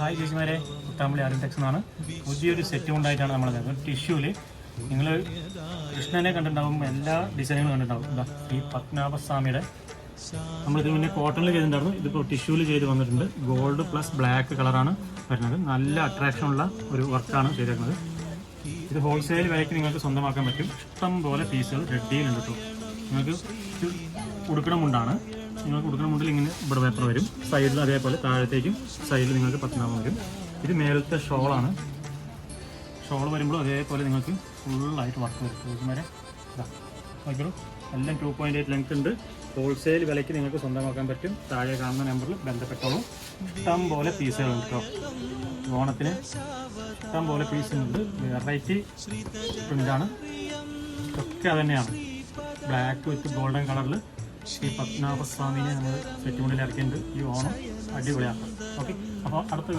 Hi ചേച്ചിമാരെ, Kuthampully ആര്യൻടെക്സ് എന്നാണ്. പുതിയൊരു set കൊണ്ടായിട്ടാണ് നമ്മൾ ടിഷ്യൂവിൽ. നിങ്ങൾ കൃഷ്ണനെ കണ്ടിട്ടുണ്ടാവും, എല്ലാ ഡിസൈനുകളും കണ്ടിട്ടുണ്ടാവും. എന്താ ഈ പത്മനാഭസ്വാമിയുടെ നമ്മളിത് മുന്നേ കോട്ടണിൽ ചെയ്തിട്ടുണ്ടായിരുന്നു. ഇതിപ്പോൾ ടിഷ്യൂവിൽ ചെയ്ത് വന്നിട്ടുണ്ട്. ഗോൾഡ് പ്ലസ് ബ്ലാക്ക് കളറാണ് വരുന്നത്. നല്ല അട്രാക്ഷനുള്ള ഒരു വർക്കാണ് ചെയ്തേക്കുന്നത്. ഇത് ഹോൾസെയിൽ വിലയ്ക്ക് നിങ്ങൾക്ക് സ്വന്തമാക്കാൻ പറ്റും. ഇഷ്ടം പോലെ പീസുകൾ റെഡിയിലുണ്ട് കേട്ടോ. നിങ്ങൾക്ക് ഉടുക്കണമുണ്ടാണ്. നിങ്ങൾക്ക് ഉടുക്കണമുണ്ടിൽ ഇങ്ങനെ ഇവിടെ പേപ്പർ വരും, സൈഡിൽ അതേപോലെ താഴത്തേക്കും സൈഡിൽ നിങ്ങൾക്ക് പത്മനാഭം വരും. ഇത് മേലത്തെ ഷോളാണ്. ഷോൾ വരുമ്പോൾ അതേപോലെ നിങ്ങൾക്ക് ഫുള്ളായിട്ട് വർക്ക് വരും. വരെ നോക്കിയോളൂ, എല്ലാം 2.8 ലെങ്ത് ഉണ്ട്. ഹോൾസെയിൽ വിലയ്ക്ക് നിങ്ങൾക്ക് സ്വന്തമാക്കാൻ പറ്റും. താഴെ കാണുന്ന നമ്പറിൽ ബന്ധപ്പെട്ടോളൂ. ഇഷ്ടം പോലെ പീസുകളുണ്ട് കേട്ടോ. ഓണത്തിന് ഇഷ്ടം പോലെ പീസുണ്ട്. വെറൈറ്റി പ്രിൻ്റാണ്. ഒക്കെ അത് തന്നെയാണ്. ബ്ലാക്ക് വിത്ത് ഗോൾഡൻ കളറിൽ ഈ പത്മനാഭസ്വാമിനെ നമ്മൾ സെറ്റ് കൊണ്ടിൽ ഇറക്കിയിട്ടുണ്ട്. ഈ ഓണം അടിപൊളിയാക്കാം. ഓക്കെ, അപ്പോൾ അടുത്ത